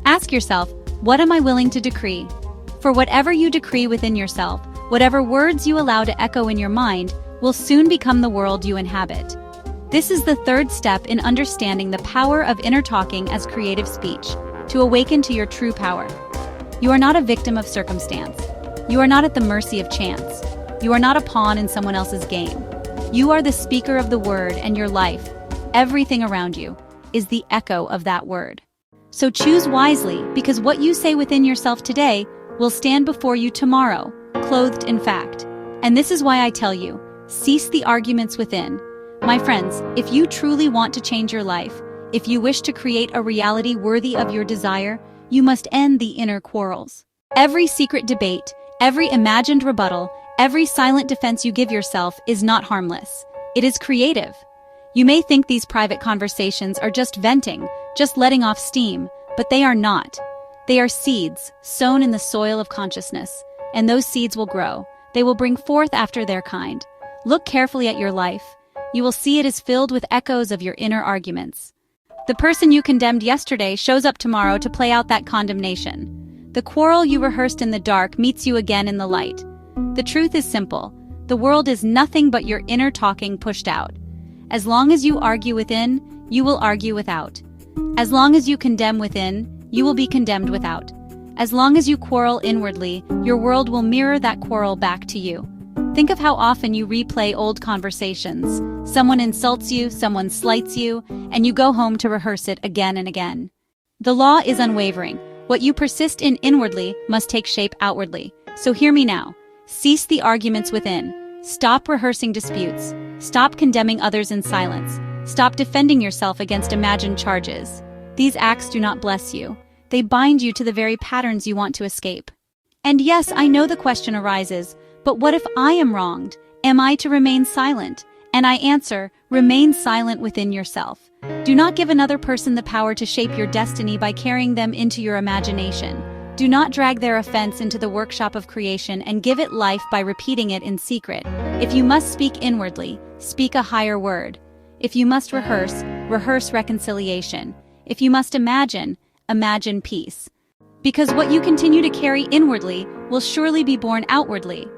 Ask yourself, what am I willing to decree? For whatever you decree within yourself, whatever words you allow to echo in your mind, will soon become the world you inhabit. This is the third step in understanding the power of inner talking as creative speech, to awaken to your true power. You are not a victim of circumstance. You are not at the mercy of chance. You are not a pawn in someone else's game. You are the speaker of the word, and your life, everything around you, is the echo of that word. So choose wisely, because what you say within yourself today will stand before you tomorrow, clothed in fact. And this is why I tell you, cease the arguments within. My friends, if you truly want to change your life, if you wish to create a reality worthy of your desire, you must end the inner quarrels. Every secret debate, every imagined rebuttal, every silent defense you give yourself is not harmless. It is creative. You may think these private conversations are just venting, just letting off steam, but they are not. They are seeds sown in the soil of consciousness, and those seeds will grow. They will bring forth after their kind. Look carefully at your life. You will see it is filled with echoes of your inner arguments. The person you condemned yesterday shows up tomorrow to play out that condemnation. The quarrel you rehearsed in the dark meets you again in the light. The truth is simple. The world is nothing but your inner talking pushed out. As long as you argue within, you will argue without. As long as you condemn within, you will be condemned without. As long as you quarrel inwardly, your world will mirror that quarrel back to you. Think of how often you replay old conversations. Someone insults you, someone slights you, and you go home to rehearse it again and again. The law is unwavering. What you persist in inwardly must take shape outwardly. So hear me now. Cease the arguments within. Stop rehearsing disputes. Stop condemning others in silence. Stop defending yourself against imagined charges. These acts do not bless you. They bind you to the very patterns you want to escape. And yes, I know the question arises, but what if I am wronged? Am I to remain silent? And I answer, remain silent within yourself. Do not give another person the power to shape your destiny by carrying them into your imagination. Do not drag their offense into the workshop of creation and give it life by repeating it in secret. If you must speak inwardly, speak a higher word. If you must rehearse, rehearse reconciliation. If you must imagine, imagine peace. Because what you continue to carry inwardly will surely be born outwardly.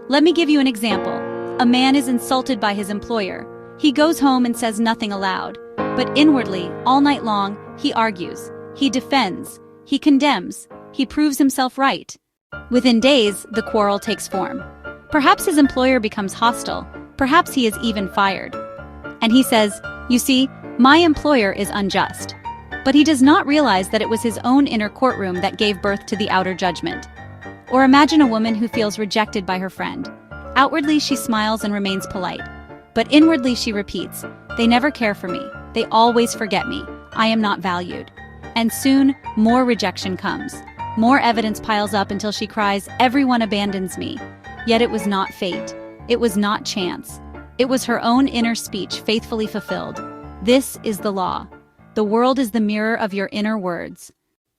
Let me give you an example. A man is insulted by his employer. He goes home and says nothing aloud. But inwardly, all night long, he argues. He defends. He condemns. He proves himself right. Within days, the quarrel takes form. Perhaps his employer becomes hostile. Perhaps he is even fired. And he says, "You see, my employer is unjust." But he does not realize that it was his own inner courtroom that gave birth to the outer judgment. Or imagine a woman who feels rejected by her friend. Outwardly, she smiles and remains polite. But inwardly, she repeats, "They never care for me. They always forget me. I am not valued." And soon, more rejection comes. More evidence piles up until she cries, "Everyone abandons me." Yet it was not fate. It was not chance. It was her own inner speech faithfully fulfilled. This is the law. The world is the mirror of your inner words.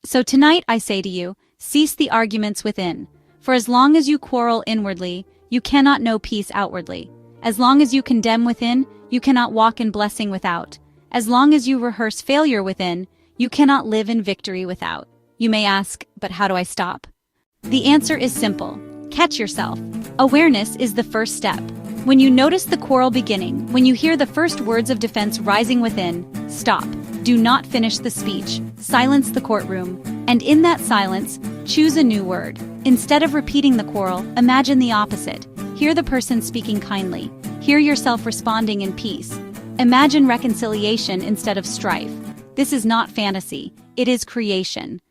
So tonight I say to you, cease the arguments within. For as long as you quarrel inwardly, you cannot know peace outwardly. As long as you condemn within, you cannot walk in blessing without. As long as you rehearse failure within, you cannot live in victory without. You may ask, but how do I stop? The answer is simple. Catch yourself. Awareness is the first step. When you notice the quarrel beginning, when you hear the first words of defense rising within, stop. Do not finish the speech. Silence the courtroom. And in that silence, choose a new word. Instead of repeating the quarrel, imagine the opposite. Hear the person speaking kindly. Hear yourself responding in peace. Imagine reconciliation instead of strife. This is not fantasy. It is creation.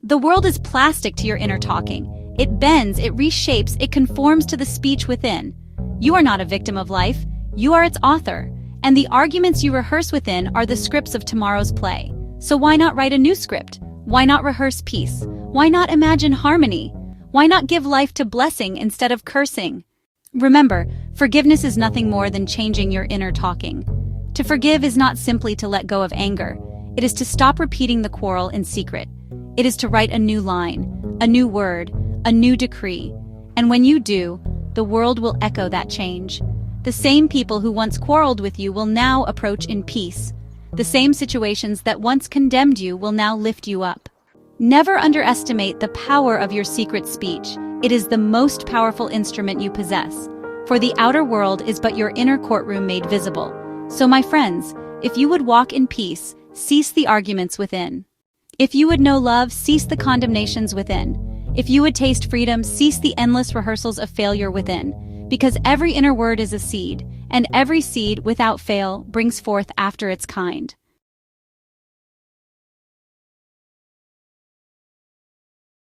The world is plastic to your inner talking. It bends, it reshapes, it conforms to the speech within. You are not a victim of life. You are its author. And the arguments you rehearse within are the scripts of tomorrow's play. So why not write a new script? Why not rehearse peace? Why not imagine harmony? Why not give life to blessing instead of cursing? Remember, forgiveness is nothing more than changing your inner talking. To forgive is not simply to let go of anger. It is to stop repeating the quarrel in secret. It is to write a new line, a new word, a new decree. And when you do, the world will echo that change. The same people who once quarreled with you will now approach in peace. The same situations that once condemned you will now lift you up. Never underestimate the power of your secret speech. It is the most powerful instrument you possess. For the outer world is but your inner courtroom made visible. So my friends, if you would walk in peace, cease the arguments within. If you would know love, cease the condemnations within. If you would taste freedom, cease the endless rehearsals of failure within. Because every inner word is a seed, and every seed, without fail, brings forth after its kind.